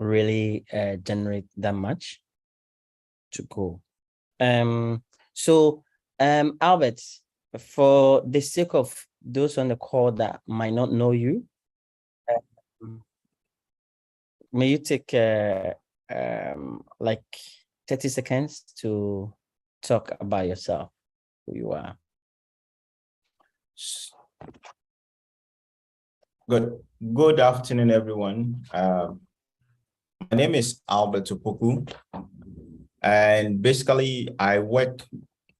really generate that much to go. So Albert, for the sake of those on the call that might not know you, may you take like 30 seconds to talk about yourself, who you are. Good afternoon, everyone. My name is Albert Opoku, and basically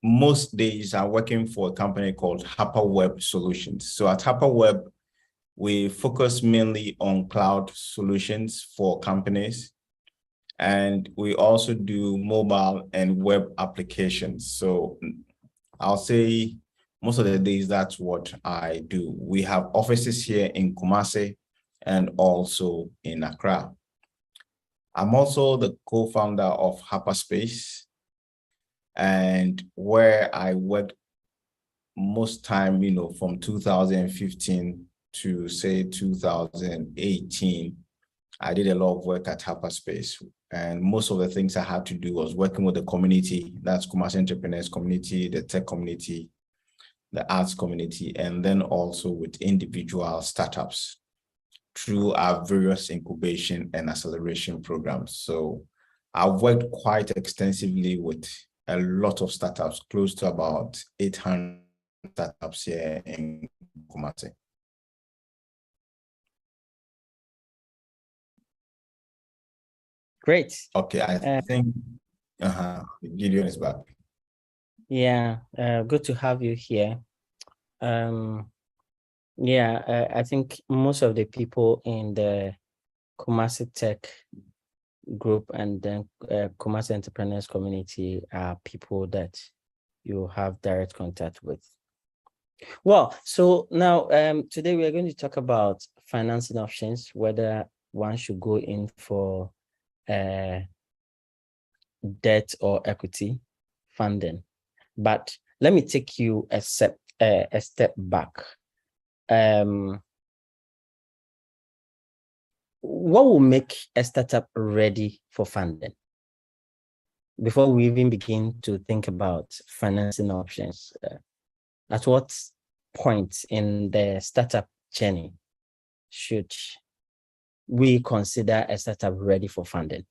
most days I'm working for a company called Web Solutions. So at Web, we focus mainly on cloud solutions for companies, and we also do mobile and web applications. So I'll say most of the days that's what I do. We have offices here in Kumasi and also in Accra. I'm also the co-founder of Hyperspace, and where I work most time, from 2015 to say 2018, I did a lot of work at Hyperspace. And most of the things I had to do was working with the community, that's Kumasi entrepreneurs community, the tech community, the arts community, and then also with individual startups through our various incubation and acceleration programs. So I've worked quite extensively with a lot of startups, close to about 800 startups here in Kumasi. Great. Okay, I think Gideon is back. Yeah, good to have you here. I think most of the people in the Kumasi Tech group and then Kumasi entrepreneurs community are people that you have direct contact with. Well, so now today we are going to talk about financing options, whether one should go in for debt or equity funding. But let me take you a step back. What will make a startup ready for funding? Before we even begin to think about financing options, at what point in the startup journey should we consider a startup ready for funding?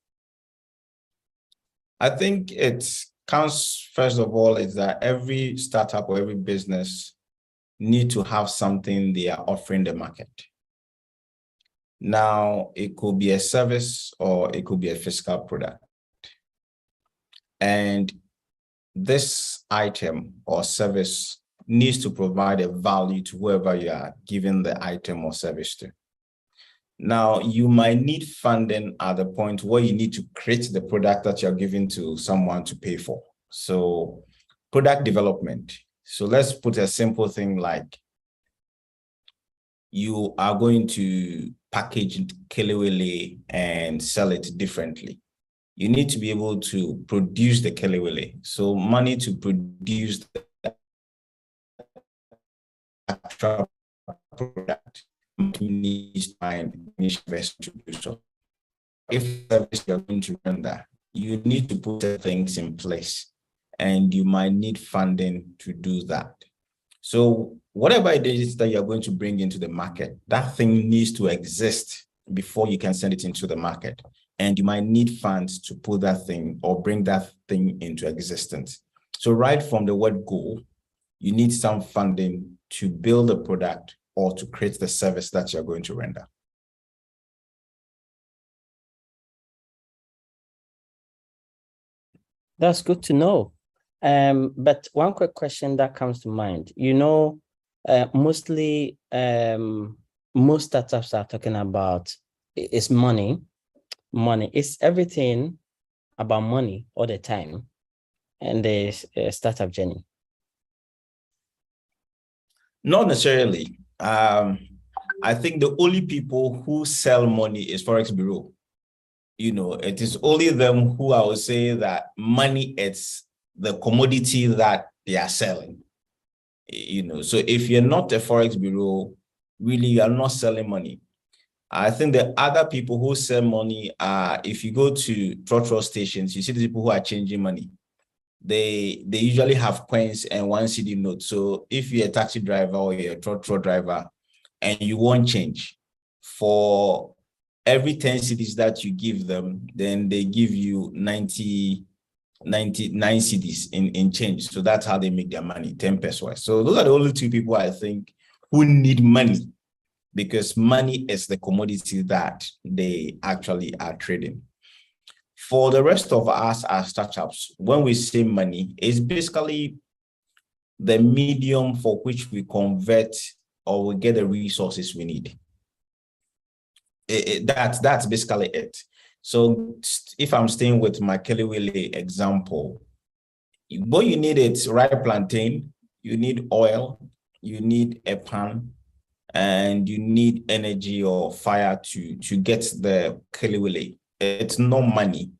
I think it comes, first of all, is that every startup or every business need to have something they are offering the market. Now, it could be a service or it could be a physical product. And this item or service needs to provide a value to whoever you are giving the item or service to. Now, you might need funding at the point where you need to create the product that you're giving to someone to pay for. So product development. So let's put a simple thing like you are going to package kelewele and sell it differently. You need to be able to produce the kelewele. So money to produce the actual product needs time to do so. If service you're going to render, you need to put things in place, and you might need funding to do that. So whatever it is that you're going to bring into the market, that thing needs to exist before you can send it into the market. And you might need funds to put that thing or bring that thing into existence. So right from the word go, you need some funding to build a product or to create the service that you're going to render. That's good to know. But one quick question that comes to mind, mostly most startups are talking about is money. Money is everything about money all the time, and the startup journey. Not necessarily. I think the only people who sell money is Forex Bureau. It is only them who I would say that money is the commodity that they are selling. So if you're not a Forex Bureau, really you are not selling money. I think the other people who sell money are, if you go to trotro stations, you see the people who are changing money. They usually have coins and 1 cedi note. So if you're a taxi driver or you're a trotro driver and you want change, for every 10 cedis that you give them, then they give you 99 cedis in change. So that's how they make their money, 10 pesos. So those are the only two people I think who need money, because money is the commodity that they actually are trading. For the rest of us as startups, when we say money, it's basically the medium for which we convert or we get the resources we need. That's basically it. So if I'm staying with my Kelly example, what you need is ripe plantain, you need oil, you need a pan, and you need energy or fire to get the Kelly. It's not money.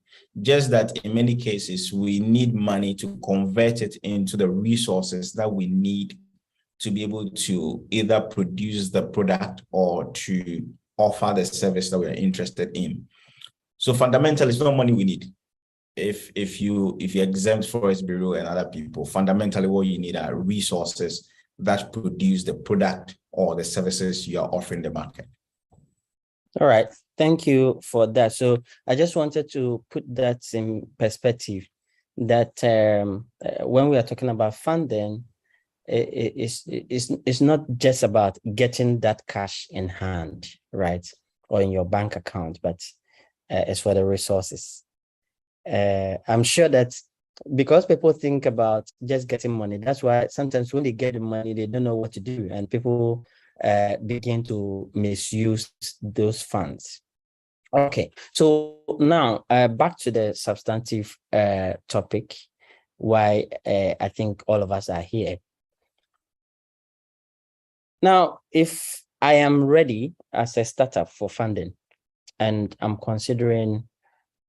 Just that in many cases, we need money to convert it into the resources that we need to be able to either produce the product or to offer the service that we're interested in. So fundamentally, it's not money we need. If you exempt Forest Bureau and other people, fundamentally what you need are resources that produce the product or the services you are offering the market. All right. Thank you for that. So I just wanted to put that in perspective that when we are talking about funding, it's not just about getting that cash in hand, right, or in your bank account, but it's for the resources. I'm sure that because people think about just getting money, that's why sometimes when they get the money, they don't know what to do, and people begin to misuse those funds. Okay, so now back to the substantive topic, why I think all of us are here. Now, if I am ready as a startup for funding and I'm considering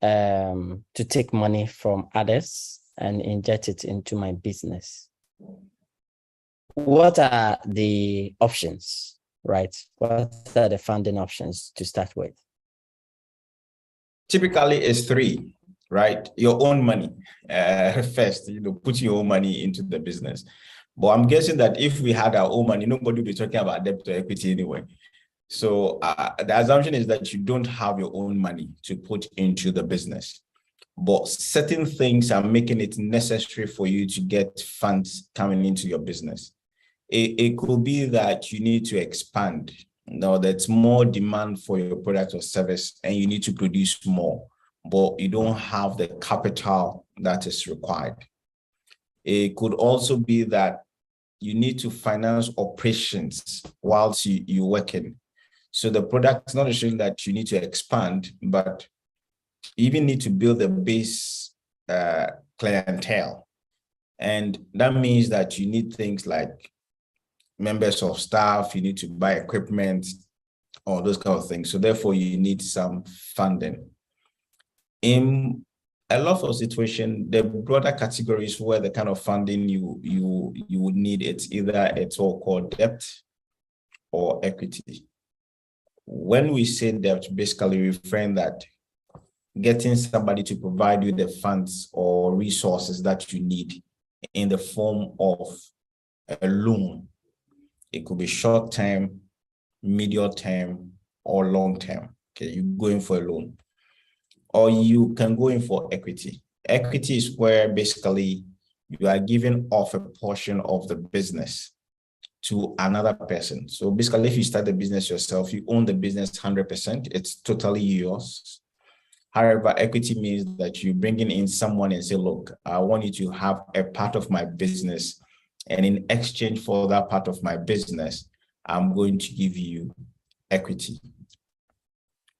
to take money from others and inject it into my business, what are the options, right? What are the funding options to start with? Typically, it's three, right? Your own money first, put your own money into the business. But I'm guessing that if we had our own money, nobody would be talking about debt to equity anyway. So the assumption is that you don't have your own money to put into the business. But certain things are making it necessary for you to get funds coming into your business. It could be that you need to expand. Now there's more demand for your product or service and you need to produce more, but you don't have the capital that is required. It could also be that you need to finance operations whilst you're working. So the product is not necessarily that you need to expand, but you even need to build a base clientele. And that means that you need things like members of staff, you need to buy equipment, or those kind of things. So therefore, you need some funding. In a lot of situations, the broader categories where the kind of funding you would need, it's either it's all called debt or equity. When we say debt, basically referring that getting somebody to provide you the funds or resources that you need in the form of a loan. It could be short term, medium term, or long term. Okay, you go in for a loan. Or you can go in for equity. Equity is where basically you are giving off a portion of the business to another person. So basically, if you start the business yourself, you own the business 100%, it's totally yours. However, equity means that you're bringing in someone and say, look, I want you to have a part of my business. And in exchange for that part of my business, I'm going to give you equity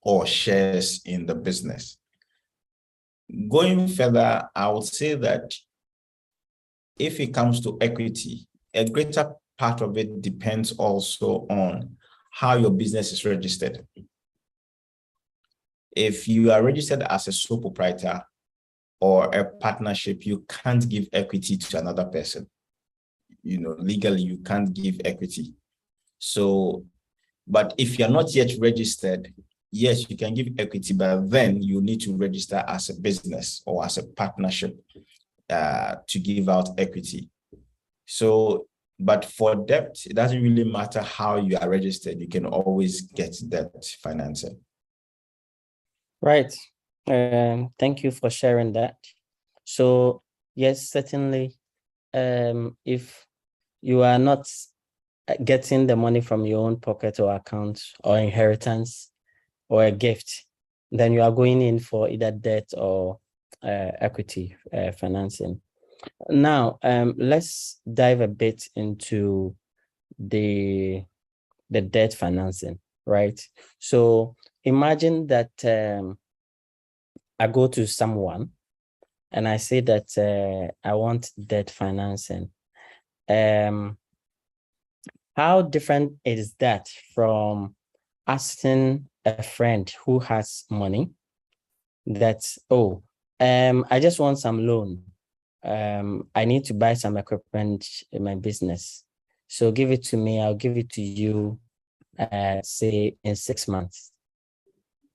or shares in the business. Going further, I would say that if it comes to equity, a greater part of it depends also on how your business is registered. If you are registered as a sole proprietor or a partnership, you can't give equity to another person. Legally, you can't give equity. So But if you're not yet registered, yes, you can give equity, but then you need to register as a business or as a partnership to give out equity. So, but for debt, it doesn't really matter how you are registered. You can always get debt financing. Right. Thank you for sharing that. So yes, certainly, if you are not getting the money from your own pocket or account or inheritance or a gift, then you are going in for either debt or equity financing. Now, let's dive a bit into the debt financing, right? So imagine that I go to someone and I say that I want debt financing. How different is that from asking a friend who has money that, oh, I just want some loan. I need to buy some equipment in my business. So give it to me. I'll give it to you, say in 6 months.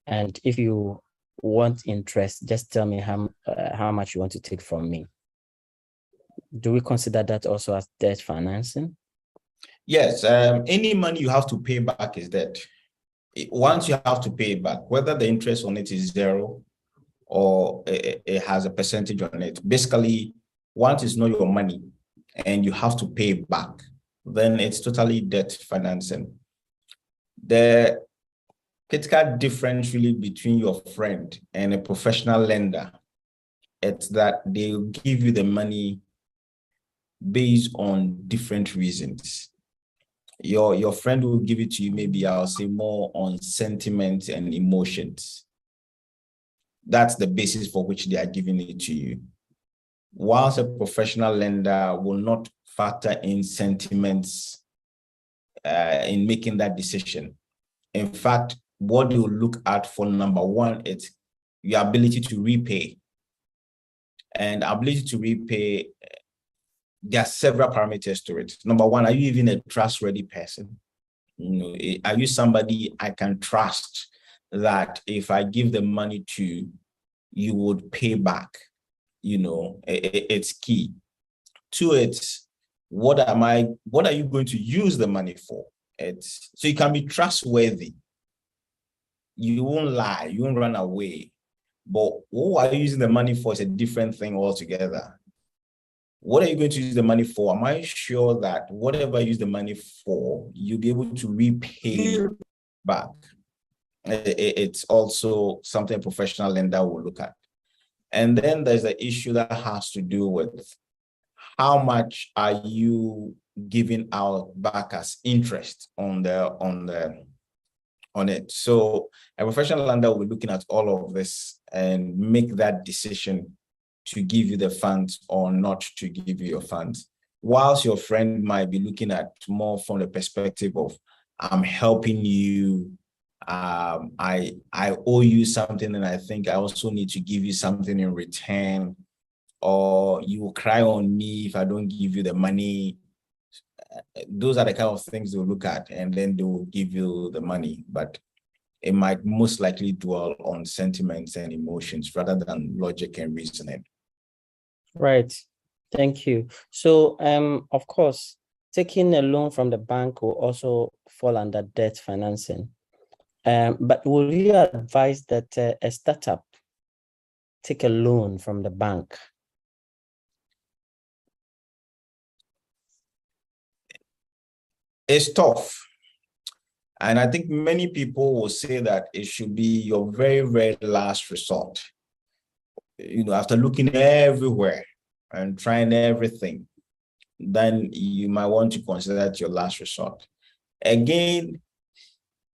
And if you want interest, just tell me how much you want to take from me. Do we consider that also as debt financing? Yes, any money you have to pay back is debt. Once you have to pay it back, whether the interest on it is zero or it has a percentage on it, basically, once it's not your money and you have to pay it back, then it's totally debt financing. The critical difference really between your friend and a professional lender, it's that they'll give you the money based on different reasons. Your friend will give it to you, maybe I'll say more on sentiment and emotions. That's the basis for which they are giving it to you. Whilst a professional lender will not factor in sentiments in making that decision. In fact, what they will look at for number one is your ability to repay. And ability to repay, there are several parameters to it. Number one, are you even a trustworthy person? Are you somebody I can trust that if I give the money to, you would pay back? It's key. Two, it's what are you going to use the money for? So you can be trustworthy. You won't lie, you won't run away. But what are you using the money for is a different thing altogether. What are you going to use the money for? Am I sure that whatever you use the money for, you'll be able to repay back? It's also something a professional lender will look at. And then there's the issue that has to do with how much are you giving out back as interest on it. So a professional lender will be looking at all of this and make that decision to give you the funds or not to give you your funds. Whilst your friend might be looking at more from the perspective of, I'm helping you, I owe you something and I think I also need to give you something in return, or you will cry on me if I don't give you the money. Those are the kind of things they'll look at, and then they will give you the money. But it might most likely dwell on sentiments and emotions rather than logic and reasoning. Right. Thank you. So, of course, taking a loan from the bank will also fall under debt financing. But will you advise that a startup take a loan from the bank? It's tough. And I think many people will say that it should be your very, very last resort. After looking everywhere and trying everything, then you might want to consider that your last resort. Again,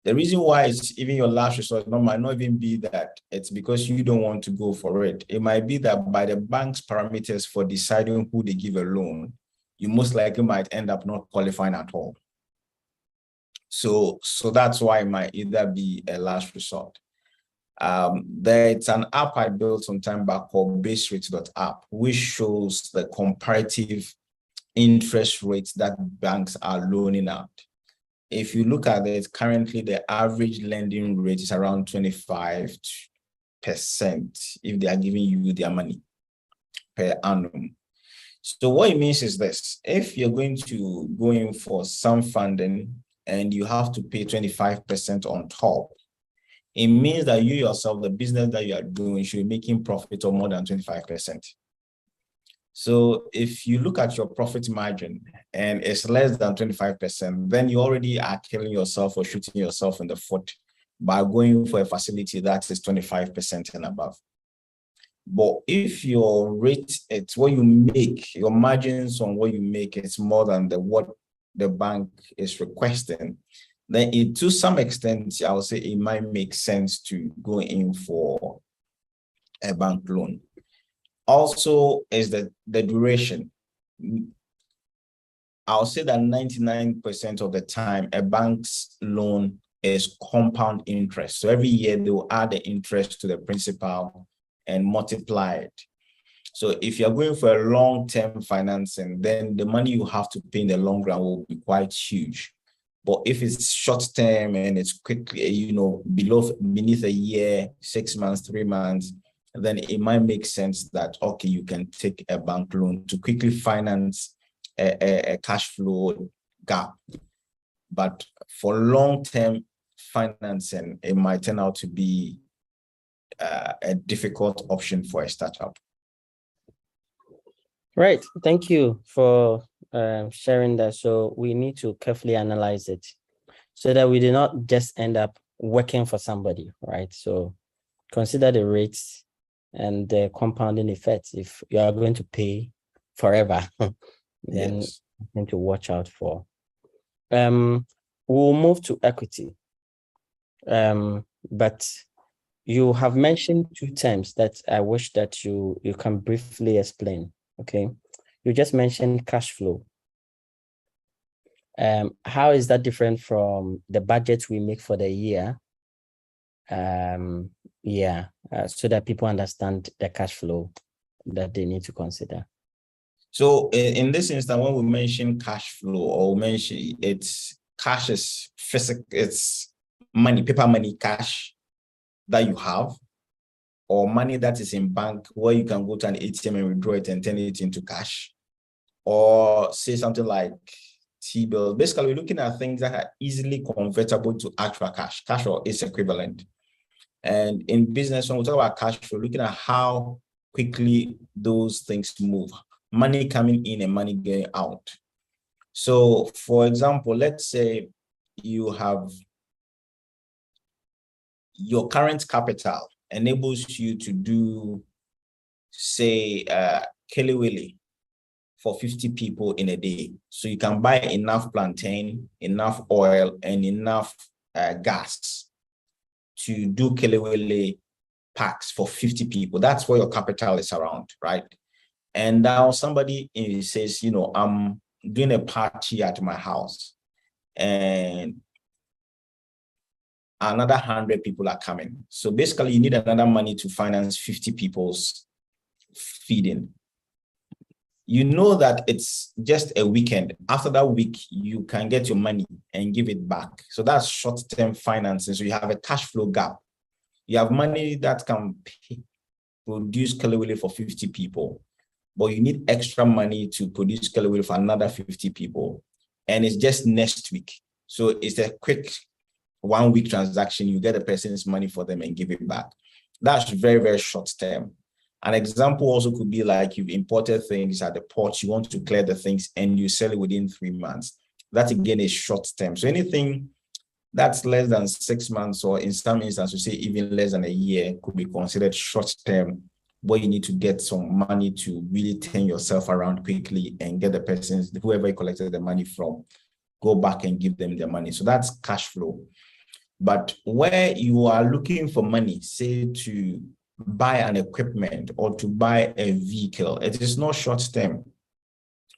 the reason why it's even your last resort might not even be that it's because you don't want to go for it. It might be that by the bank's parameters for deciding who they give a loan, you most likely might end up not qualifying at all. So that's why it might either be a last resort. There's an app I built some time back called baserate.app, which shows the comparative interest rates that banks are loaning out. if you look at it, currently the average lending rate is around 25% if they are giving you their money per annum. So what it means is this: if you're going to go in for some funding and you have to pay 25% on top, it means that you yourself, the business that you are doing, should be making profit of more than 25%. So if you look at your profit margin and it's less than 25%, then you already are killing yourself or shooting yourself in the foot by going for a facility that is 25% and above. But if your rate, it's what you make, your margins on what you make is more than what the bank is requesting, then to some extent, I would say it might make sense to go in for a bank loan. Also is the duration. I'll say that 99% of the time, a bank's loan is compound interest. So every year they will add the interest to the principal and multiply it. So if you're going for a long-term financing, then the money you have to pay in the long run will be quite huge. But if it's short-term and it's quickly, beneath a year, 6 months, 3 months, then it might make sense that, okay, you can take a bank loan to quickly finance a cash flow gap. But for long-term financing, it might turn out to be a difficult option for a startup. Right. Thank you for sharing that. So we need to carefully analyze it so that we do not just end up working for somebody, right? So consider the rates and the compounding effects. If you are going to pay forever, then Yes. you need to watch out for. We'll move to equity. But you have mentioned 2 terms that I wish that you can briefly explain. Okay. You just mentioned cash flow. How is that different from the budget we make for the year? So that people understand the cash flow that they need to consider. So in this instance, when we mention cash flow, or mention it's cash is physical, it's money, paper money, cash that you have, or money that is in bank where you can go to an ATM and withdraw it and turn it into cash, or say something like T-bill. Basically, we're looking at things that are easily convertible to actual cash or its equivalent. And in business, when we talk about cash flow, looking at how quickly those things move, money coming in and money going out. So for example, let's say you have your current capital enables you to do, say, Kelewele for 50 people in a day. So you can buy enough plantain, enough oil, and enough gas to do Kelewele packs for 50 people. That's what your capital is around, right? And now somebody says, I'm doing a party at my house and another 100 people are coming. So basically you need another money to finance 50 people's feeding. You know that it's just a weekend. After that week, you can get your money and give it back. So that's short-term financing. So you have a cash flow gap. You have money that can produce Kelewele for 50 people, but you need extra money to produce Kelewele for another 50 people. And it's just next week. So it's a quick 1 week transaction. You get a person's money for them and give it back. That's very, very short term. An example also could be like you've imported things at the port, you want to clear the things and you sell it within 3 months. That again is short term. So anything that's less than 6 months, or in some instances, say even less than a year, could be considered short term, where you need to get some money to really turn yourself around quickly and get the persons, whoever you collected the money from, go back and give them their money. So that's cash flow. But where you are looking for money, say to buy an equipment or to buy a vehicle, it is not short term.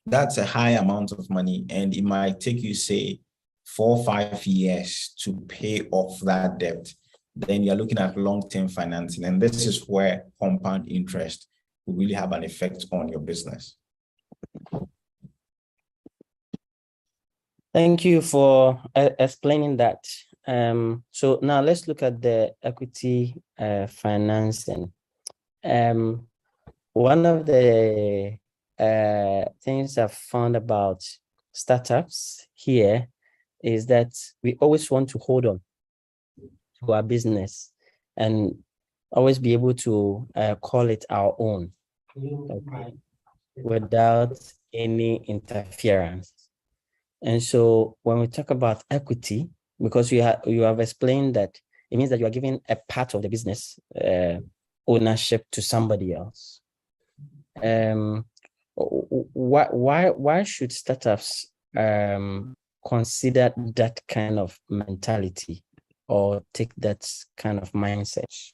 That's a high amount of money, and it might take you, say, 4 or 5 years to pay off that debt. Then you're looking at long-term financing, and this is where compound interest will really have an effect on your business. Thank you for explaining that. So now let's look at the equity financing. One of the things I've found about startups here is that we always want to hold on to our business and always be able to call it our own, okay, without any interference. And so when we talk about equity, because you have explained that it means that you are giving a part of the business ownership to somebody else. Why should startups consider that kind of mentality or take that kind of mindset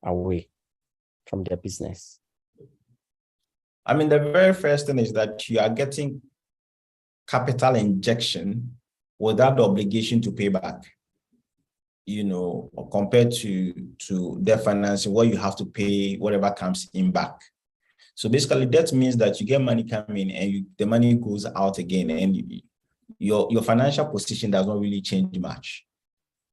away from their business? I mean, the very first thing is that you are getting capital injection without the obligation to pay back, compared to debt financing, where you have to pay whatever comes in back. So basically, that means that you get money coming and the money goes out again, and your financial position does not really change much.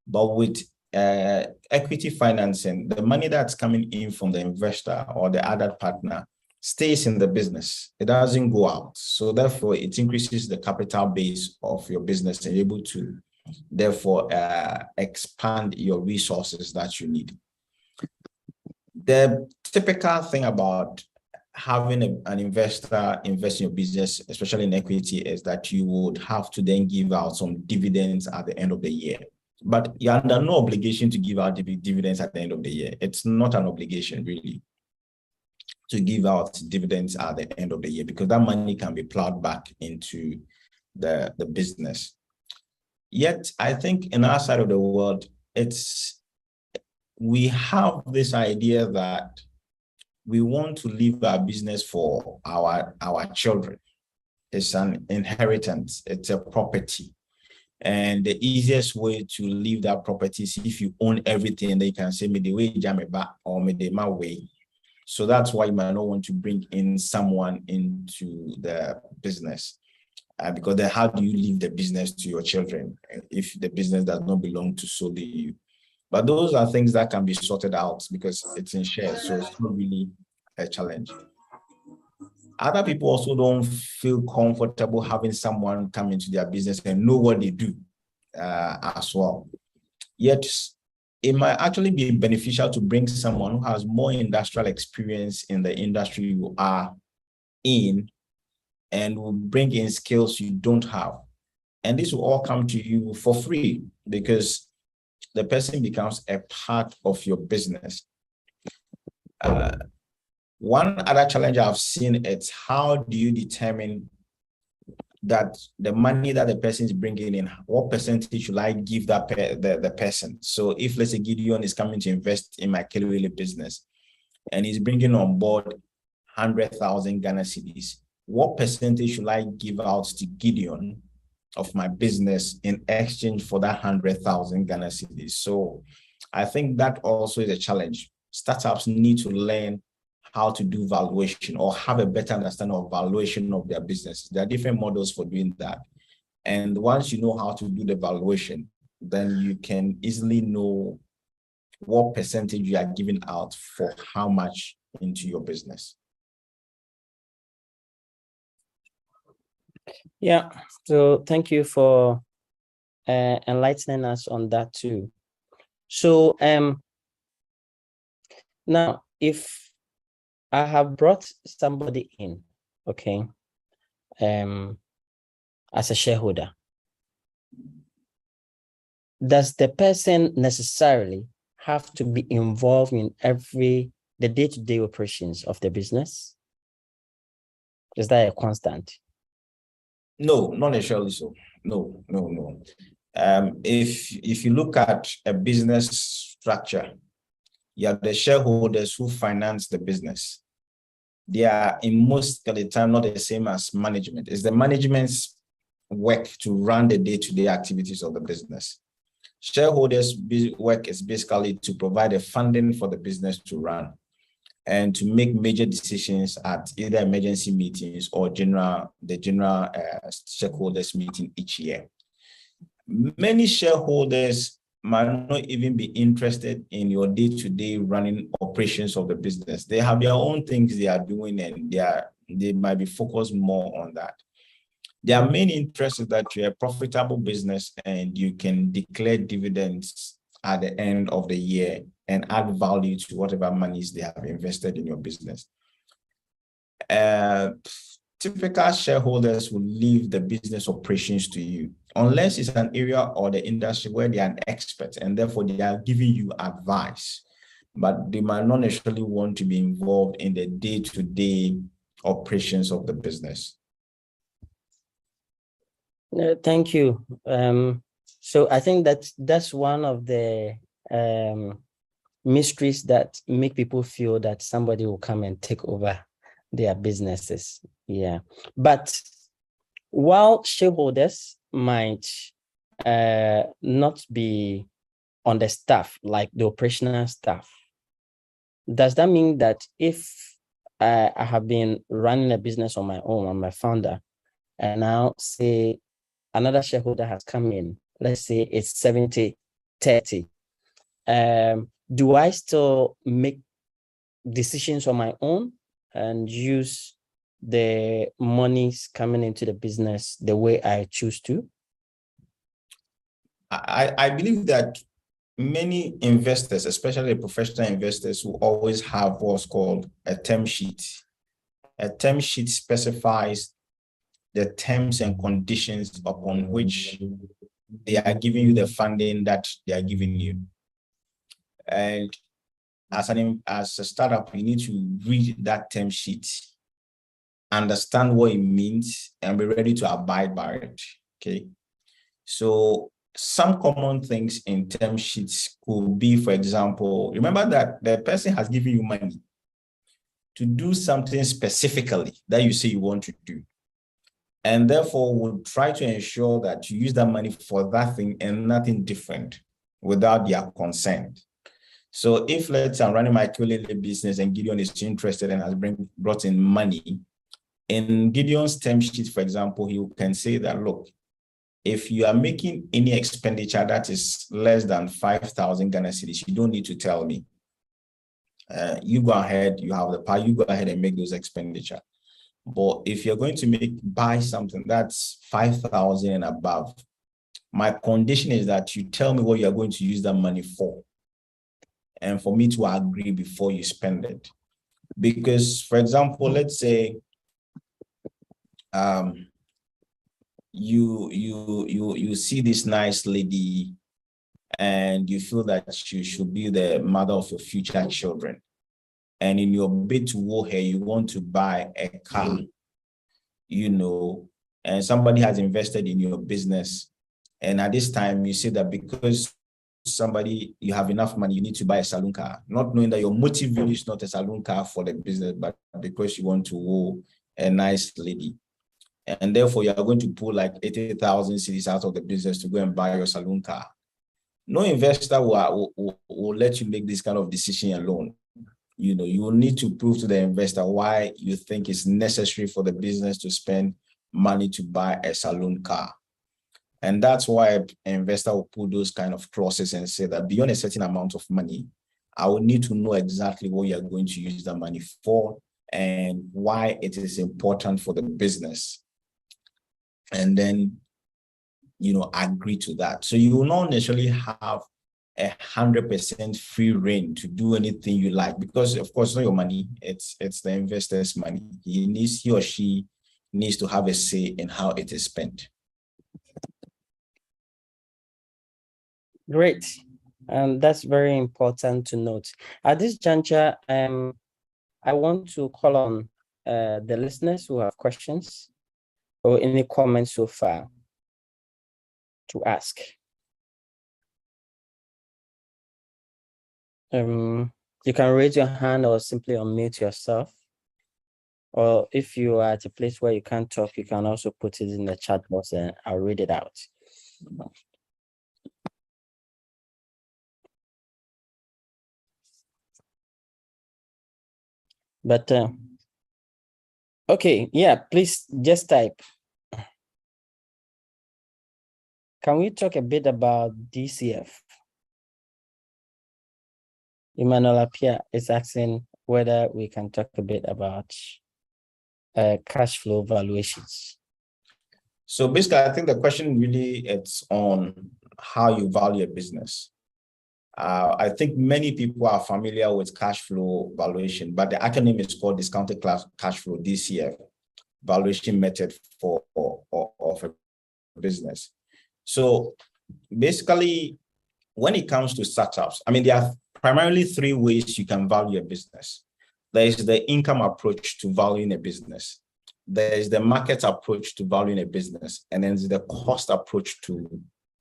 But with equity financing, the money that's coming in from the investor or the other partner stays in the business. It doesn't go out. So therefore, it increases the capital base of your business and you're able to, therefore, expand your resources that you need. The typical thing about having an investor invest in your business, especially in equity, is that you would have to then give out some dividends at the end of the year. But you're under no obligation to give out dividends at the end of the year. It's not an obligation, really, to give out dividends at the end of the year, because that money can be plowed back into the business. Yet, I think in our side of the world, we have this idea that we want to leave our business for our children. It's an inheritance, it's a property. And the easiest way to leave that property is if you own everything, they can say, me the way back or me the my way. So that's why you might not want to bring in someone into the business. Because then how do you leave the business to your children if the business does not belong to solely you? But those are things that can be sorted out because it's in shares, so it's not really a challenge. Other people also don't feel comfortable having someone come into their business and know what they do as well. Yet, it might actually be beneficial to bring someone who has more industrial experience in the industry you are in and will bring in skills you don't have. And this will all come to you for free because the person becomes a part of your business. One other challenge I've seen is how do you determine that the money that the person is bringing in, what percentage should I give that the person? So if, let's say, Gideon is coming to invest in my Kelewele business and he's bringing on board 100,000 Ghana cedis, what percentage should I give out to Gideon of my business in exchange for that 100,000 Ghana cedis? So I think that also is a challenge. Startups need to learn how to do valuation or have a better understanding of valuation of their business. There are different models for doing that. And once you know how to do the valuation, then you can easily know what percentage you are giving out for how much into your business. Yeah, so thank you for enlightening us on that too. So now if I have brought somebody in, okay, as a shareholder, does the person necessarily have to be involved in the day-to-day operations of the business? Is that a constant? No, not necessarily so. No. If you look at a business structure, you have the shareholders who finance the business. They are in most of the time not the same as management. It's the management's work to run the day-to-day activities of the business. Shareholders' work is basically to provide the funding for the business to run. and to make major decisions at either emergency meetings or the general shareholders meeting each year. Many shareholders might not even be interested in your day-to-day running operations of the business. They have their own things they are doing, and they might be focused more on that. Their main interest is that you're a profitable business and you can declare dividends at the end of the year and add value to whatever monies they have invested in your business. Typical shareholders will leave the business operations to you, unless it's an area or the industry where they are an expert and therefore they are giving you advice, but they might not necessarily want to be involved in the day-to-day operations of the business. Thank you. So I think that's one of the mysteries that make people feel that somebody will come and take over their businesses. Yeah. But while shareholders might not be on the staff, like the operational staff, does that mean that if I have been running a business on my own, I'm my founder, and now say another shareholder has come in, let's say it's 70-30, do I still make decisions on my own and use the monies coming into the business the way I choose to? I believe that many investors, especially professional investors, will always have what's called a term sheet. A term sheet specifies the terms and conditions upon which they are giving you the funding that they are giving you. And as a startup, you need to read that term sheet, understand what it means, and be ready to abide by it. Okay. So some common things in term sheets could be, for example, remember that the person has given you money to do something specifically that you say you want to do. And therefore we'll try to ensure that you use that money for that thing and nothing different without their consent. So if, let's say, I'm running my ukulele business and Gideon is interested and has brought in money, in Gideon's term sheet, for example, he can say that, look, if you are making any expenditure that is less than 5,000 Ghana cedis, you don't need to tell me. You go ahead, you have the power, you go ahead and make those expenditure. But if you're going to buy something that's 5,000 and above, my condition is that you tell me what you're going to use that money for, and for me to agree before you spend it. Because, for example, let's say you see this nice lady and you feel that she should be the mother of your future children. And in your bid to woo her, you want to buy a car, and somebody has invested in your business. And at this time, you say that because you have enough money, you need to buy a saloon car, not knowing that your motive really is not a saloon car for the business, but because you want to woo a nice lady. And therefore, you are going to pull like 80,000 cedis out of the business to go and buy your saloon car. No investor will let you make this kind of decision alone. You will need to prove to the investor why you think it's necessary for the business to spend money to buy a saloon car. And that's why an investor will put those kind of clauses and say that beyond a certain amount of money, I will need to know exactly what you're going to use the money for and why it is important for the business. And then, agree to that. So you will not necessarily have 100% free reign to do anything you like, because of course, it's not your money, it's the investor's money. He or she needs to have a say in how it is spent. Great. And that's very important to note. At this juncture, I want to call on the listeners who have questions or any comments so far to ask. You can raise your hand or simply unmute yourself. Or if you are at a place where you can't talk, you can also put it in the chat box and I'll read it out. But okay, yeah, please just type. Can we talk a bit about DCF? Emmanuel Apia is asking whether we can talk a bit about cash flow valuations. So basically, I think the question really it's on how you value a business. I think many people are familiar with cash flow valuation, but the acronym is called discounted cash flow, DCF, valuation method for of a business. So basically, when it comes to startups, I mean, there are primarily three ways you can value a business. There is the income approach to valuing a business. There is the market approach to valuing a business, and then there's the cost approach to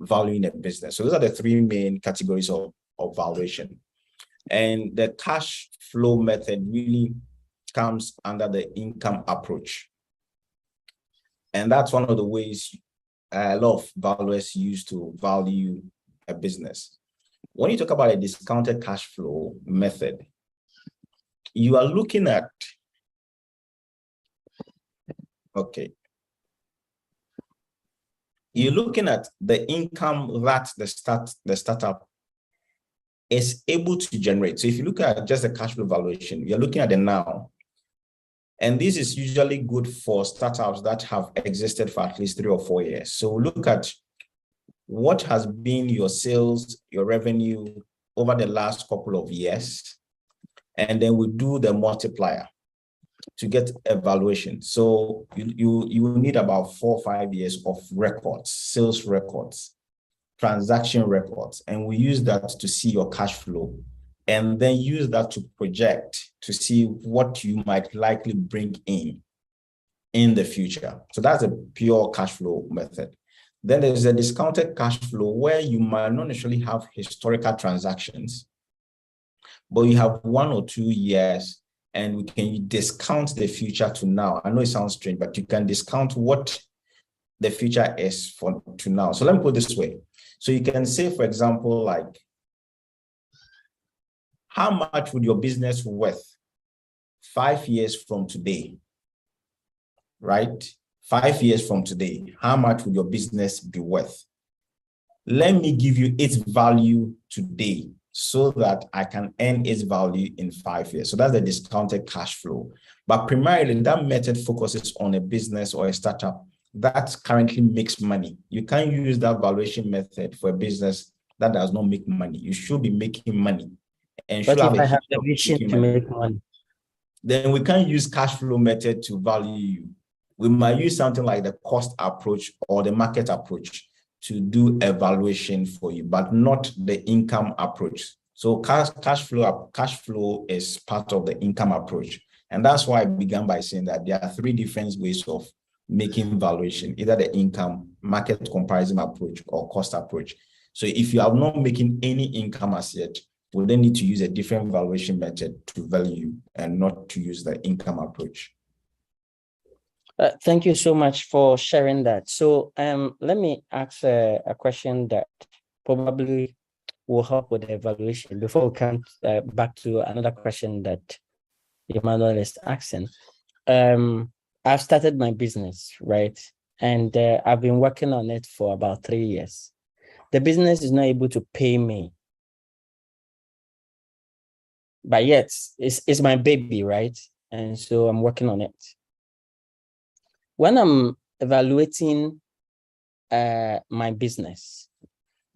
valuing a business. So those are the three main categories of valuation. And the cash flow method really comes under the income approach. And that's one of the ways a lot of valuers use to value a business. When you talk about a discounted cash flow method, you are looking at, okay, you're looking at the income that the startup is able to generate. So if you look at just the cash flow valuation, you're looking at the now. And this is usually good for startups that have existed for at least 3 or 4 years. So look at what has been your sales, your revenue over the last couple of years. And then we do the multiplier to get a valuation. So you need about 4 or 5 years of records, sales records, transaction records, and we use that to see your cash flow, and then use that to project to see what you might likely bring in the future. So that's a pure cash flow method. Then there's a discounted cash flow where you might not necessarily have historical transactions, but you have 1 or 2 years, and we can discount the future to now. I know it sounds strange, but you can discount what the future is to now. So let me put it this way. So you can say, for example, like, how much would your business worth 5 years from today, right? 5 years from today, how much would your business be worth? Let me give you its value today so that I can earn its value in 5 years. So that's the discounted cash flow. But primarily, that method focuses on a business or a startup that currently makes money. You can't use that valuation method for a business that does not make money. You should be making money. And But should have if a I have history the of vision making to money, make money, then we can't use cash flow method to value you. We might use something like the cost approach or the market approach to do evaluation for you, but not the income approach. So cash flow is part of the income approach. And that's why I began by saying that there are 3 different ways of making valuation, either the income, market comparison approach, or cost approach. So if you are not making any income as yet, we then need to use a different valuation method to value and not to use the income approach. thank you so much for sharing that. So let me ask a question that probably will help with the evaluation before we come back to another question that Emmanuel is asking. I've started my business, right? And I've been working on it for about 3 years. The business is not able to pay me, but yet it's my baby, right? And so I'm working on it. When I'm evaluating my business,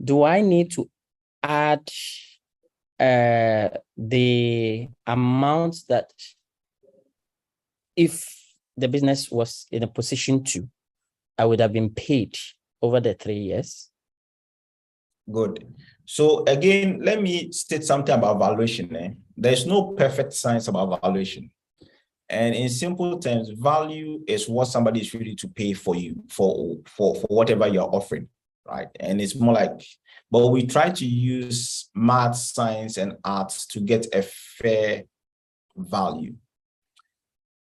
do I need to add the amount that if the business was in a position to, I would have been paid over the 3 years? Good. So again, let me state something about valuation. There's no perfect science about valuation. And in simple terms, value is what somebody is ready to pay for you for whatever you're offering, right? And it's more like, but we try to use math, science, and arts to get a fair value.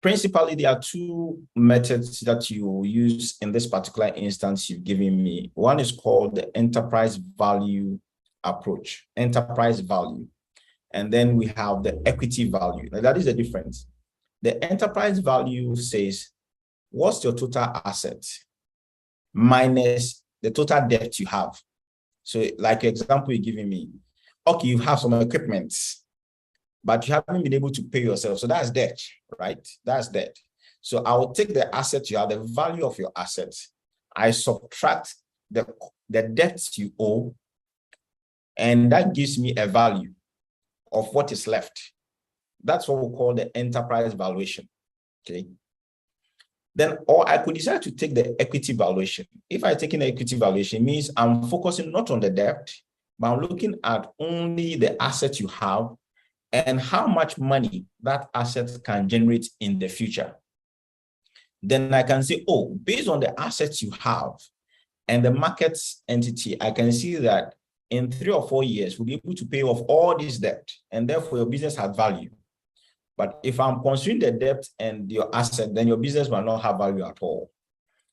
Principally, there are 2 methods that you use in this particular instance you've given me. One is called the enterprise value approach, enterprise value. And then we have the equity value. Now, that is the difference. The enterprise value says, what's your total asset minus the total debt you have? So like example you're giving me, okay, you have some equipment, but you haven't been able to pay yourself. So that's debt, right? That's debt. So I will take the asset you have, the value of your assets. I subtract the debts you owe, and that gives me a value of what is left. That's what we call the enterprise valuation, okay? Then, or I could decide to take the equity valuation. If I take an equity valuation, it means I'm focusing not on the debt, but I'm looking at only the asset you have and how much money that asset can generate in the future. Then I can say, oh, based on the assets you have and the market entity, I can see that in 3 or 4 years, we'll be able to pay off all this debt, and therefore your business has value. But if I'm considering the debt and your asset, then your business will not have value at all.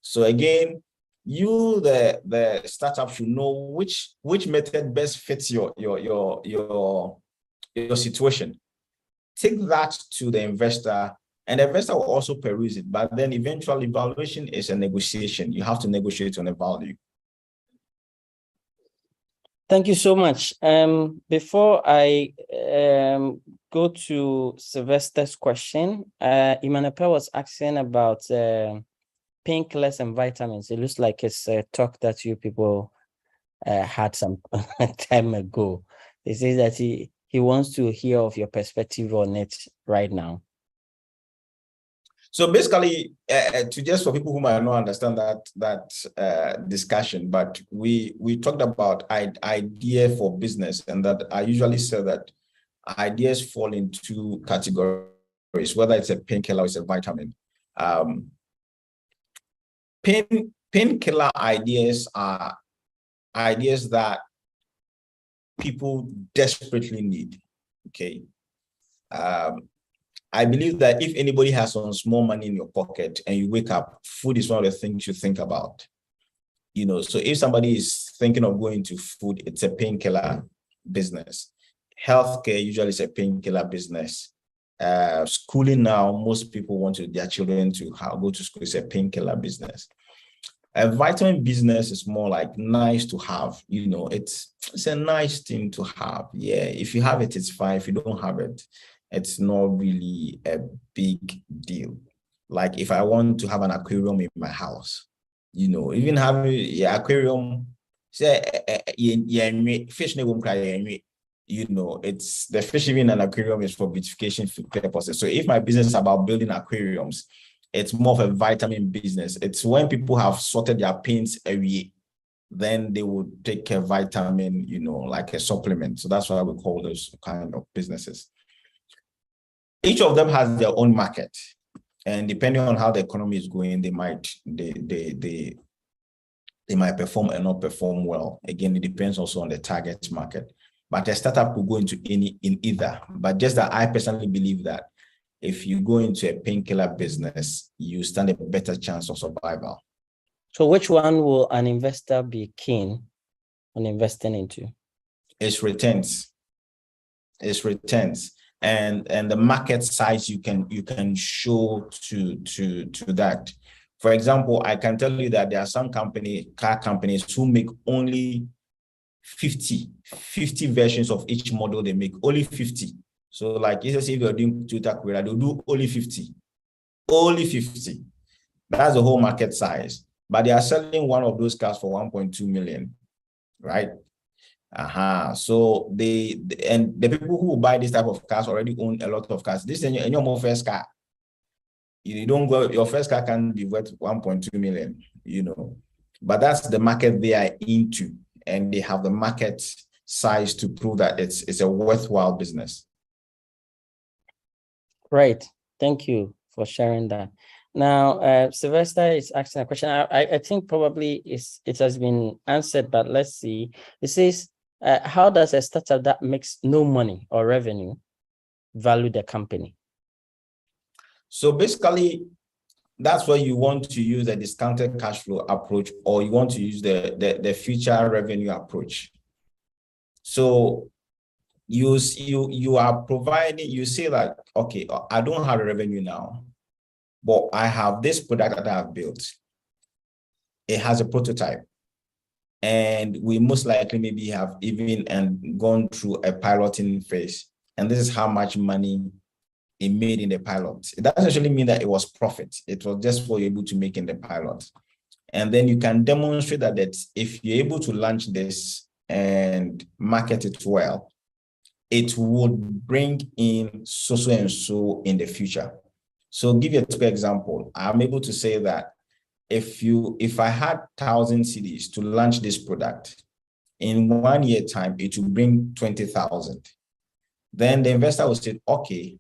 So again, you, the startup, should know which method best fits your situation. Take that to the investor, and the investor will also peruse it. But then eventually, valuation is a negotiation. You have to negotiate on the value. Thank you so much. Before I go to Sylvester's question, Emmanuel was asking about painkillers and vitamins. It looks like it's a talk that you people had some time ago. He says that he wants to hear of your perspective on it right now. So basically, to just for people who might not understand that discussion, but we talked about idea for business, and that I usually say that ideas fall into 2 categories, whether it's a painkiller or it's a vitamin. Painkiller ideas are ideas that people desperately need. Okay. I believe that if anybody has some small money in your pocket and you wake up, food is one of the things you think about. You know, so if somebody is thinking of going to food, it's a painkiller business. Healthcare usually is a painkiller business. Schooling now, most people want their children to go to school. It's a painkiller business. A vitamin business is more like nice to have. You know, it's a nice thing to have. Yeah, if you have it, it's fine. If you don't have it, it's not really a big deal. Like if I want to have an aquarium in my house, you know, even having an aquarium, say, fish won't cry. You know, it's the fish even in an aquarium is for beautification purposes. So if my business is about building aquariums, it's more of a vitamin business. It's when people have sorted their pains away, then they would take a vitamin, you know, like a supplement. So that's why we call those kind of businesses. Each of them has their own market, and depending on how the economy is going, they might perform and not perform well. Again, it depends also on the target market. But a startup will go into in either. But just that I personally believe that if you go into a painkiller business, you stand a better chance of survival. So which one will an investor be keen on investing into? It's returns. It's returns. And the market size you can show to that. For example, I can tell you that there are some car companies who make only 50 versions of each model they make, only 50. So like, if you're doing Toyota Corolla, they'll do only 50. Only 50. That's the whole market size. But they are selling one of those cars for 1.2 million, right? So and the people who buy this type of cars already own a lot of cars. This is your first car. You don't go, your first car can be worth 1.2 million, you know. But that's the market they are into, and they have the market size to prove that it's a worthwhile business. Right. Thank you for sharing that. Now, Sylvester is asking a question. I think probably it has been answered, but let's see. It says, how does a startup that makes no money or revenue value the company? So basically, that's where you want to use the discounted cash flow approach, or you want to use the future revenue approach. So you are providing, you say that, okay, I don't have revenue now, but I have this product that I have built. It has a prototype. And we most likely maybe have even gone through a piloting phase. And this is how much money it made in the pilot. It doesn't actually mean that it was profit. It was just what you're able to make in the pilot. And then you can demonstrate that if you're able to launch this and market it well, it would bring in so and so in the future. So give you a quick example. I'm able to say that if I had 1,000 CDs to launch this product, in 1 year time, it will bring 20,000. Then the investor will say, okay,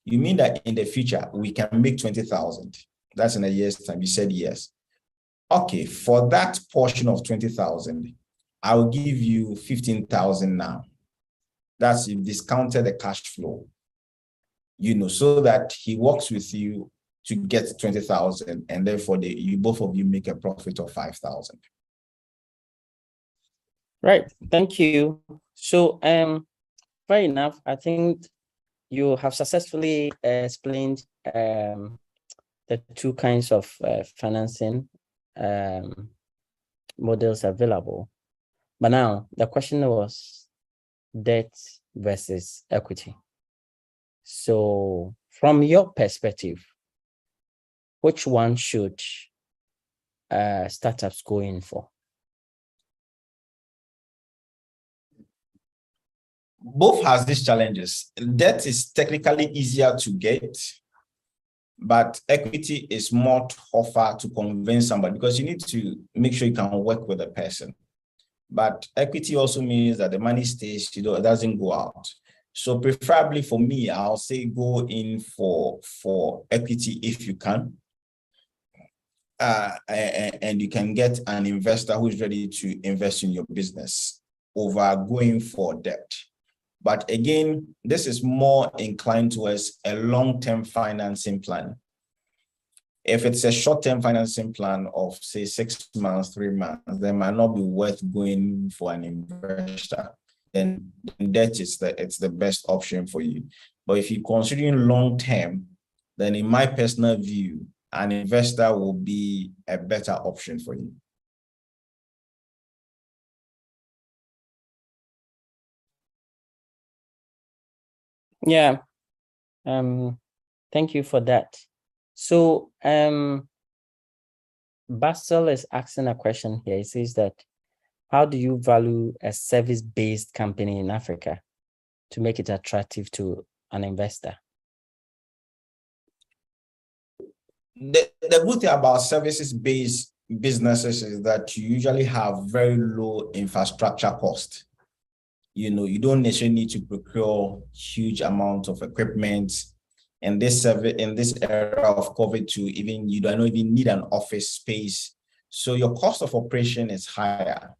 you mean that in the future we can make 20,000? That's in a year's time. You said yes. Okay, for that portion of 20,000, I will give you 15,000 now. That's if discounted the cash flow, so that he works with you to get 20,000, and therefore both of you make a profit of 5,000. Right. Thank you. So, fair enough. I think you have successfully explained the two kinds of financing models available. But now the question was debt versus equity. So from your perspective, which one should startups go in for? Both has these challenges. Debt is technically easier to get, but equity is more tougher to convince somebody because you need to make sure you can work with a person. But equity also means that the money stays, it doesn't go out. So preferably for me, I'll say go in for equity if you can. And you can get an investor who is ready to invest in your business over going for debt. But again, this is more inclined towards a long-term financing plan. If it's a short-term financing plan of, say, 6 months, 3 months, then it might not be worth going for an investor. Then debt is the best option for you. But if you're considering long-term, then in my personal view, an investor will be a better option for you. Yeah. Thank you for that. So Basel is asking a question here. He says that, how do you value a service-based company in Africa to make it attractive to an investor? The good thing about services-based businesses is that you usually have very low infrastructure cost. You don't necessarily need to procure huge amounts of equipment. In this era of COVID, you don't even need an office space. So your cost of operation is higher,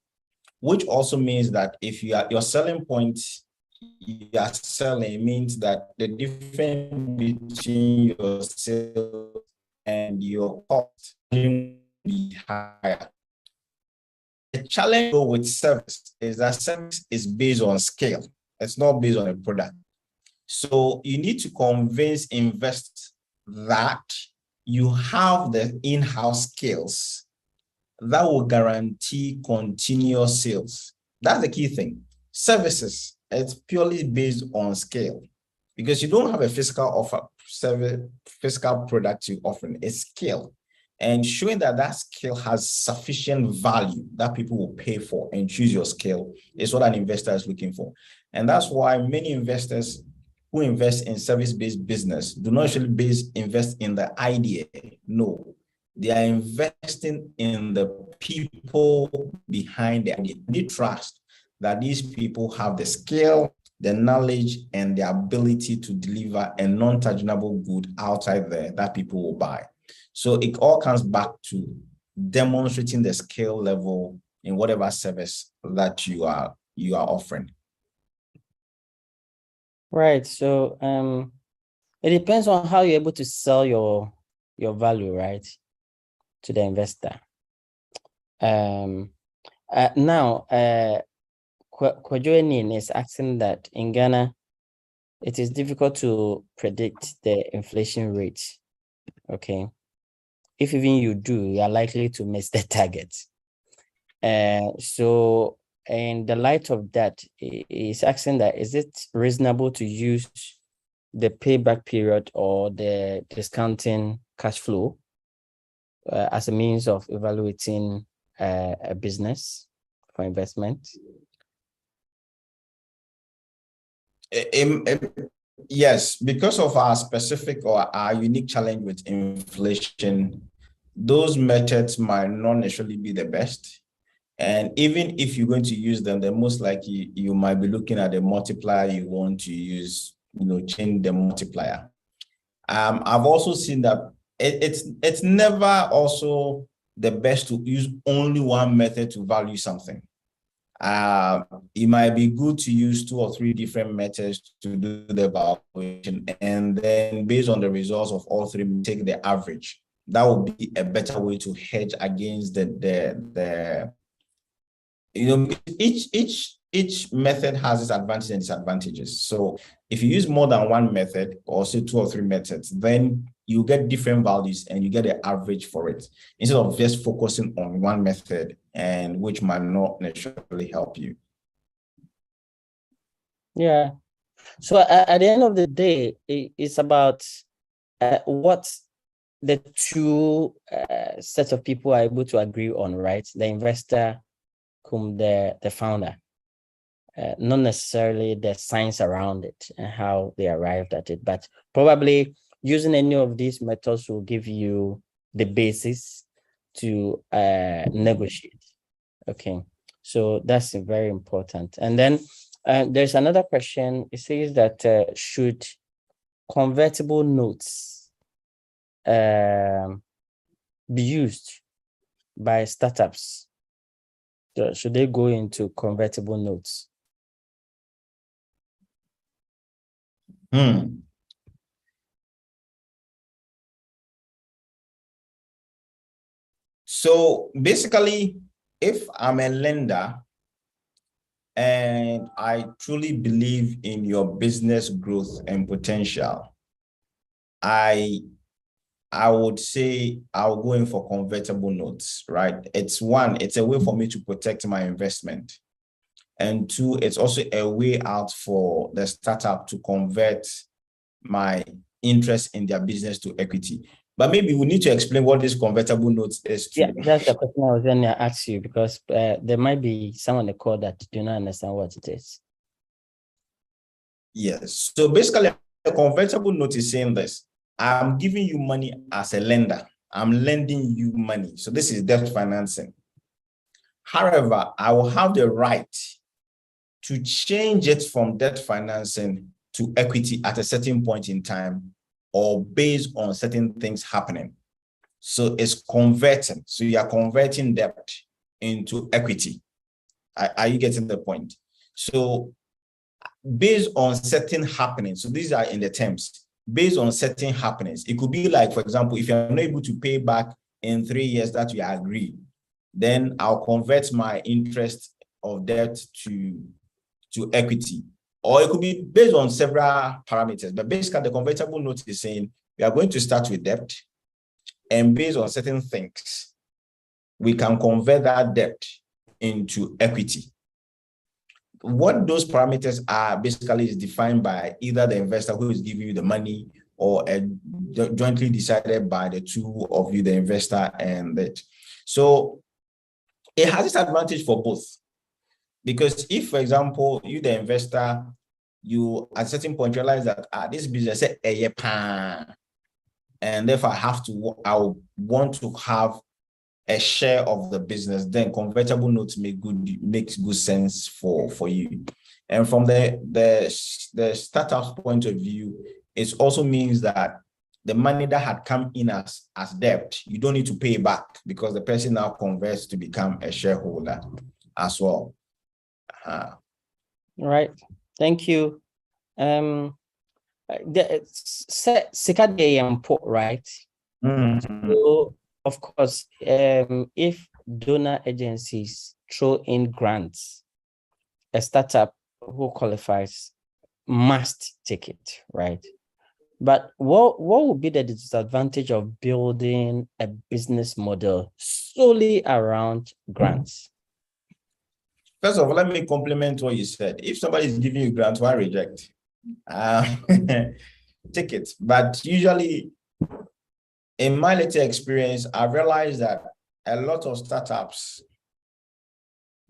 which also means that if your selling point you are selling means that the difference between your sales and your cost will be higher. The challenge with service is that service is based on scale. It's not based on a product. So you need to convince investors that you have the in-house skills that will guarantee continuous sales. That's the key thing. Services, it's purely based on scale because you don't have a physical product you offer. It's scale. And showing that skill has sufficient value that people will pay for and choose your skill is what an investor is looking for. And that's why many investors who invest in service-based business do not actually invest in the idea. No, they are investing in the people behind the idea. They trust that these people have the skill, the knowledge, and the ability to deliver a non-tangible good outside there that people will buy. So it all comes back to demonstrating the skill level in whatever service that you are offering. Right. So it depends on how you're able to sell your value, right, to the investor. Now, Kwajoenin is asking that in Ghana, it is difficult to predict the inflation rate. Okay. If even you do, you are likely to miss the target. So in the light of that, is asking that, is it reasonable to use the payback period or the discounting cash flow as a means of evaluating a business for investment? Yes, because of our specific or our unique challenge with inflation, those methods might not necessarily be the best. And even if you're going to use them, then most likely you might be looking at the multiplier you want to use, change the multiplier. I've also seen that it's never also the best to use only one method to value something. It might be good to use 2 or 3 different methods to do the valuation, and then based on the results of all 3, take the average. That would be a better way to hedge against each method has its advantages and disadvantages. So if you use more than one method, or say 2 or 3 methods, then you get different values and you get the average for it, instead of just focusing on one method, and which might not necessarily help you. Yeah. So at the end of the day, it's about what the 2 sets of people are able to agree on, right? The investor, the founder, not necessarily the science around it and how they arrived at it, but probably using any of these methods will give you the basis to negotiate. Okay, so that's very important. And then there's another question. It says that should convertible notes be used by startups? So should they go into convertible notes? So basically, if I'm a lender and I truly believe in your business growth and potential, I would say I'll go in for convertible notes, right? It's a way for me to protect my investment. And 2, it's also a way out for the startup to convert my interest in their business to equity. But maybe we need to explain what this convertible notes is too. Yeah, that's the question I was going to ask you, because there might be someone on the call that do not understand what it is. Yes. So basically, a convertible note is saying this: I'm giving you money as a lender. I'm lending you money. So this is debt financing. However, I will have the right to change it from debt financing to equity at a certain point in time, or based on certain things happening. So it's converting. So you are converting debt into equity. Are you getting the point? So based on certain happenings, so these are in the terms, based on certain happenings, it could be like, for example, if you're not able to pay back in 3 years that you agree, then I'll convert my interest of debt to equity. Or it could be based on several parameters. But basically, the convertible note is saying we are going to start with debt, and based on certain things, we can convert that debt into equity. What those parameters are basically is defined by either the investor who is giving you the money, or jointly decided by the 2 of you, the investor and that. So it has its advantage for both. Because if, for example, you, the investor, you at a certain point realize that this business is and therefore I want to have a share of the business, then convertible notes makes good sense for you. And from the startup's point of view, it also means that the money that had come in as debt, you don't need to pay back, because the person now converts to become a shareholder as well. Right. Thank you. Right? So, of course, if donor agencies throw in grants, a startup who qualifies must take it, right? But what would be the disadvantage of building a business model solely around grants? First of all, let me compliment what you said. If somebody is giving you grant, why reject? Take it. But usually, in my little experience, I've realized that a lot of startups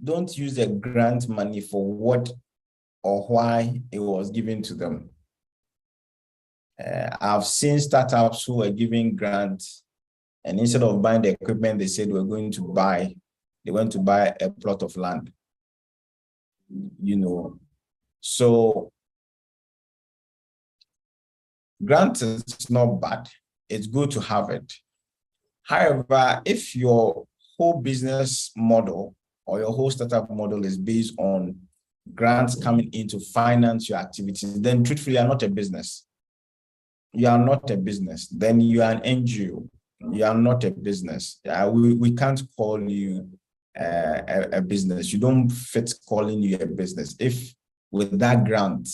don't use the grant money for what or why it was given to them. I've seen startups who were giving grants, and instead of buying the equipment they said they went to buy a plot of land. So grant is not bad. It's good to have it. However, if your whole business model or your whole startup model is based on grants coming in to finance your activities, then truthfully, you are not a business. You are not a business. Then you are an NGO. You are not a business. We can't call you a business. You don't fit calling you a business. If with that grant,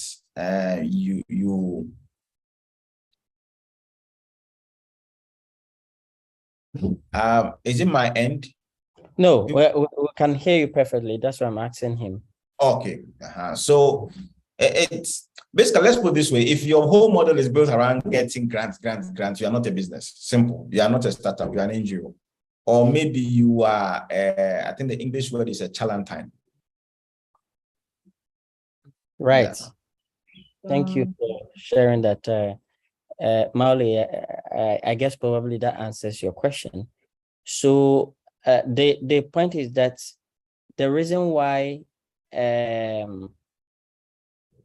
is it my end? No, we can hear you perfectly. That's why I'm asking him. Okay. So it's basically, let's put it this way. If your whole model is built around getting grants, you are not a business. Simple. You are not a startup. You are an NGO. Or maybe you are, I think the English word is a chalantine. Right. Yeah. Thank you for sharing that, Mauli. I guess probably that answers your question. So the point is that the reason why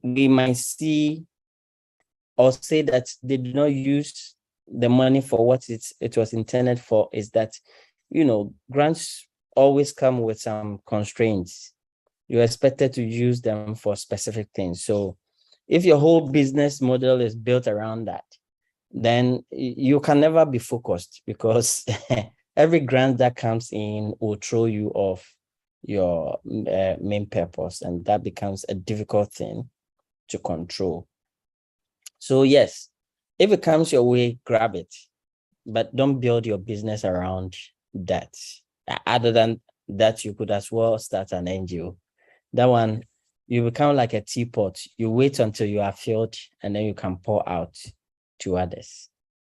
we might see or say that they do not use the money for what it was intended for is that, grants always come with some constraints. You're expected to use them for specific things. So if your whole business model is built around that, then you can never be focused, because every grant that comes in will throw you off your main purpose, and that becomes a difficult thing to control. So yes, if it comes your way, grab it, but don't build your business around that. Other than that, you could as well start an NGO. That one, you become like a teapot. You wait until you are filled, and then you can pour out to others.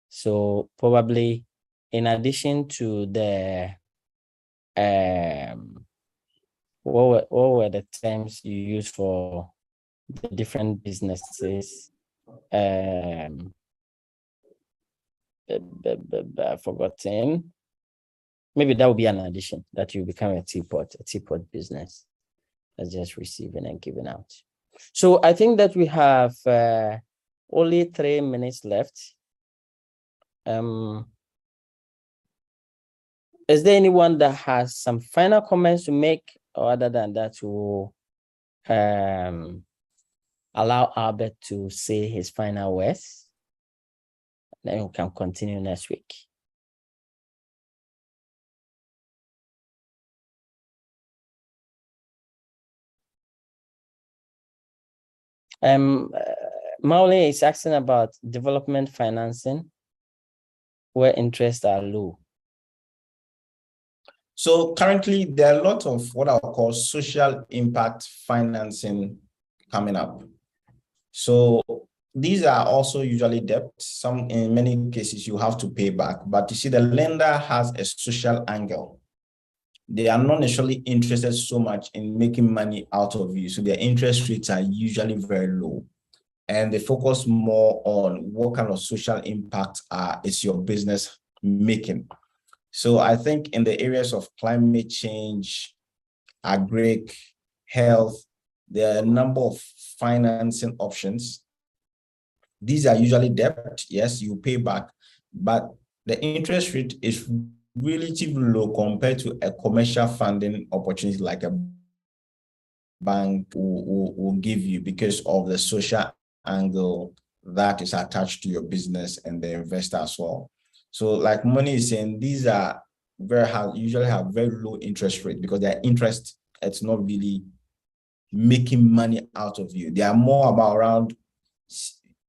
So probably, in addition to the what were the terms you use for the different businesses? I've forgotten. Maybe that would be an addition, that you become a teapot business that's just receiving and giving out. So I think that we have only 3 minutes left. Is there anyone that has some final comments to make, or other than that, to allow Albert to say his final words? Then we can continue next week. Mauli is asking about development financing, where interests are low. So currently, there are a lot of what I'll call social impact financing coming up. So these are also usually debt. In many cases, you have to pay back. But you see, the lender has a social angle. They are not necessarily interested so much in making money out of you. So their interest rates are usually very low. And they focus more on what kind of social impact is your business making. So I think in the areas of climate change, agri, health, there are a number of financing options. These are usually debt. Yes, you pay back, but the interest rate is relatively low compared to a commercial funding opportunity like a bank will give you, because of the social angle that is attached to your business and the investor as well. So like Money is saying, these are usually have very low interest rate, because their interest, it's not really making money out of you. They are more about around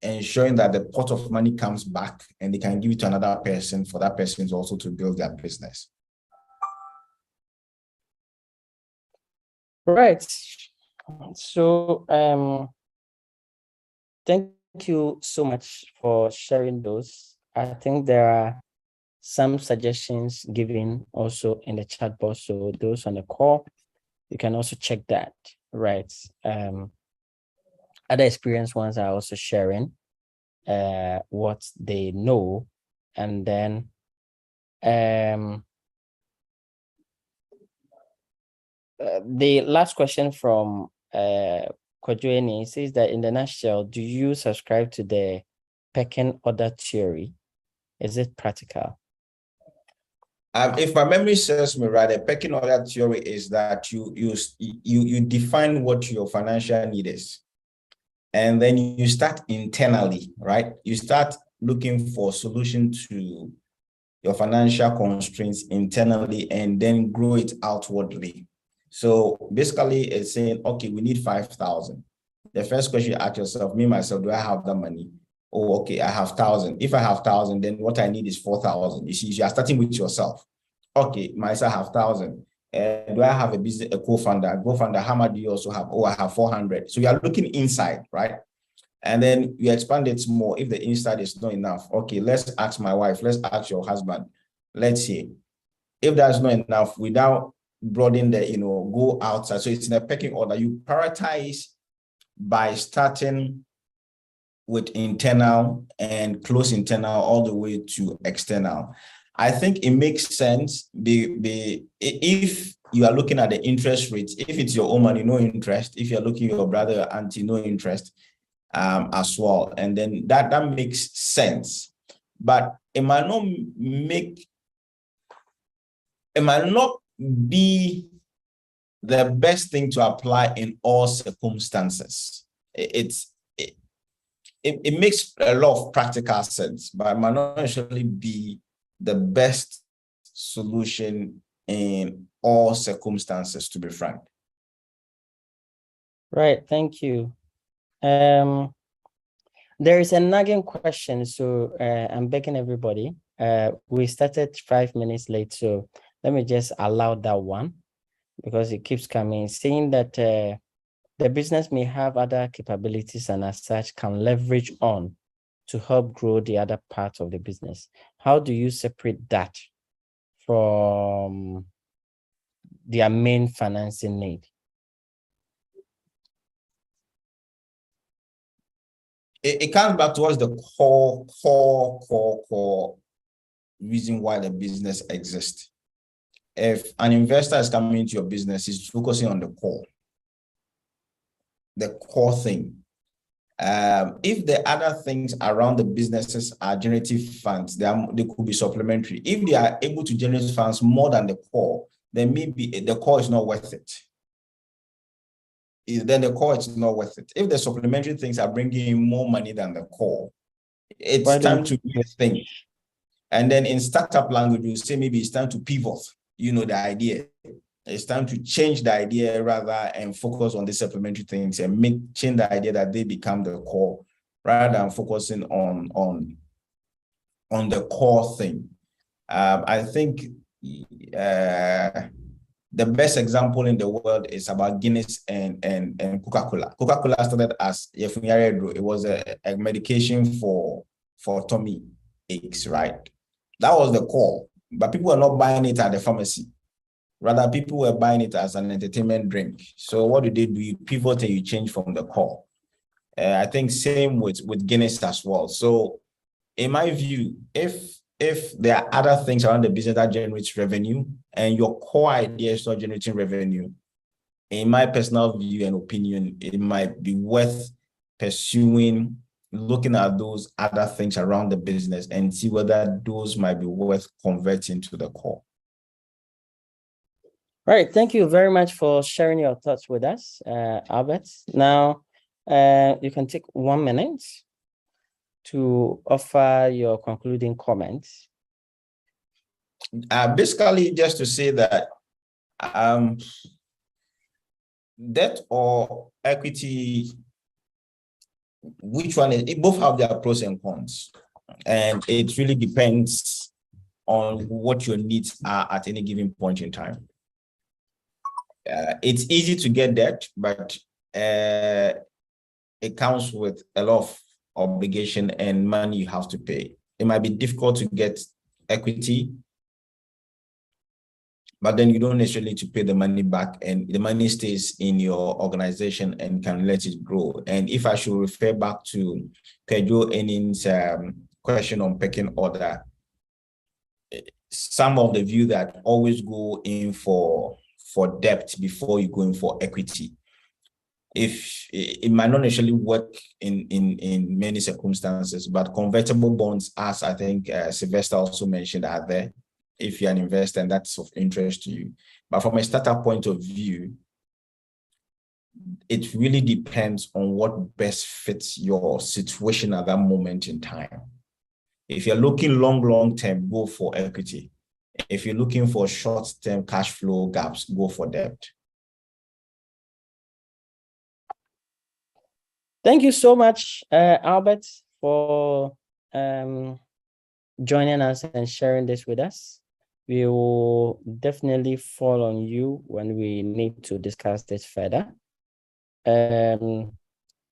ensuring that the pot of money comes back and they can give it to another person for that person also to build their business. Right. So thank you so much for sharing those. I think there are some suggestions given also in the chat box. So those on the call, you can also check that. Right. Other experienced ones are also sharing what they know, and then the last question from Kojoeni says that in the nutshell, do you subscribe to the pecking order theory? Is it practical? If my memory serves me right, the pecking order theory is that you define what your financial need is, and then you start internally, right? You start looking for solution to your financial constraints internally, and then grow it outwardly. So basically, it's saying, okay, we need 5,000. The first question you ask yourself, me myself, do I have that money? Oh, okay, I have 1,000. If I have 1,000, then what I need is 4,000. You see, you are starting with yourself. Okay, myself have 1,000. Do I have a co-founder? A co-founder, how much do you also have? Oh, I have 400. So you are looking inside, right? And then you expand it more. If the inside is not enough, okay, let's ask my wife, let's ask your husband. Let's see. If that's not enough, without broadening the, go outside. So it's in a pecking order. You prioritize by starting with internal and close internal all the way to external. I think it makes sense if you are looking at the interest rates. If it's your own money, no interest. If you're looking at your brother or auntie, no interest as well. And then that makes sense. But it might not be the best thing to apply in all circumstances. It makes a lot of practical sense, but it might not necessarily be the best solution in all circumstances, to be frank. Right, thank you. There is a nagging question, so I'm begging everybody. We started 5 minutes late, so let me just allow that one because it keeps coming, saying that the business may have other capabilities and as such can leverage on to help grow the other parts of the business. How do you separate that from their main financing need? It comes back towards the core reason why the business exists. If an investor is coming into your business, he's focusing on the core thing. If the other things around the businesses are generative funds, they could be supplementary. If they are able to generate funds more than the core, then maybe the core is not worth it. Then the core is not worth it. If the supplementary things are bringing in more money than the core, it's time to rethink. And then in startup language, you say maybe it's time to pivot, the idea. It's time to change the idea rather and focus on the supplementary things and change the idea that they become the core rather than focusing on the core thing. I think the best example in the world is about Guinness and Coca-Cola. Coca-Cola started as it was a medication for tummy aches, right? That was the core, but people were not buying it at the pharmacy. Rather, people were buying it as an entertainment drink. So what do? You pivot and you change from the core. I think same with Guinness as well. So in my view, if there are other things around the business that generates revenue and your core idea is not generating revenue, in my personal view and opinion, it might be worth pursuing, looking at those other things around the business and see whether those might be worth converting to the core. All right, thank you very much for sharing your thoughts with us, Albert. Now, you can take 1 minute to offer your concluding comments. Basically, just to say that debt or equity, which one is it? Both have their pros and cons, and it really depends on what your needs are at any given point in time. It's easy to get debt, but it comes with a lot of obligation and money you have to pay. It might be difficult to get equity, but then you don't necessarily need to pay the money back, and the money stays in your organization and can let it grow. And if I should refer back to Pedro Enin's question on pecking order, some of the view that always go in for debt before you go in for equity. If it might not necessarily work in many circumstances, but convertible bonds, as I think Sylvester also mentioned, are there if you're an investor and that's of interest to you. But from a startup point of view, it really depends on what best fits your situation at that moment in time. If you're looking long term, go for equity. If you're looking for short-term cash flow gaps, go for debt. Thank you so much, Albert, for joining us and sharing this with us. We will definitely fall on you when we need to discuss this further.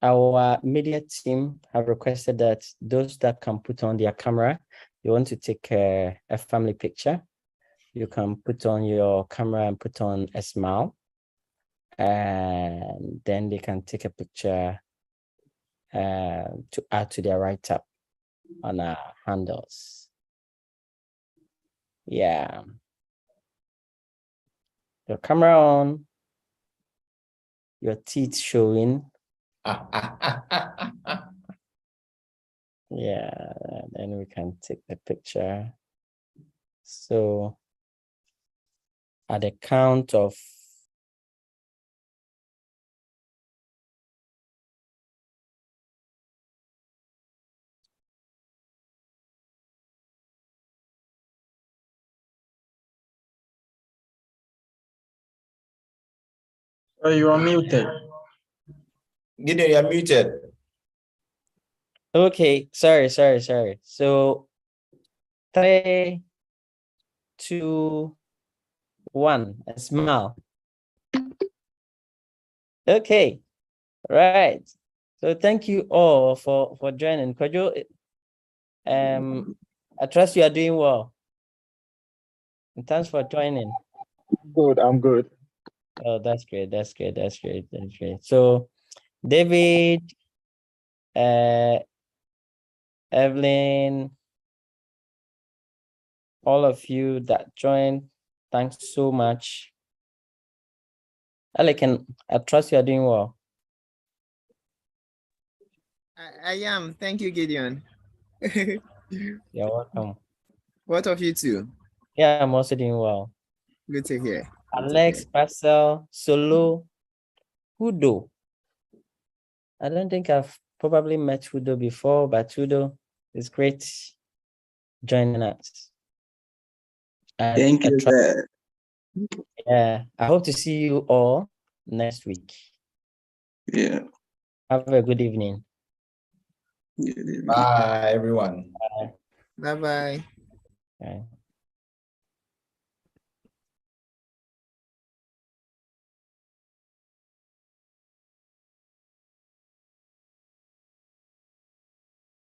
Our media team have requested that those that can put on their camera, you want to take a family picture, you can put on your camera and put on a smile, and then they can take a picture to add to their write-up on our handles. Yeah. Your camera on, your teeth showing. Yeah, then we can take the picture. So at the count of You are muted. Gideon, you're muted. okay, sorry. So 3, 2, 1, a smile. Okay, right. So thank you all for joining. Kojo, I trust you are doing well. And thanks for joining. Good, I'm good. Oh, that's great. So David, Evelyn, all of you that joined, thanks so much. Alican, I trust you are doing well. I am. Thank you, Gideon. You're welcome. What of you two? Yeah, I'm also doing well. Good to hear. Alex, Marcel, Solo, Hudo. I don't think I've probably met Hudo before, but Hudo, it's great joining us. Thank you, sir. Yeah, I hope to see you all next week. Yeah. Have a good evening. Bye, everyone. Bye-bye. Bye.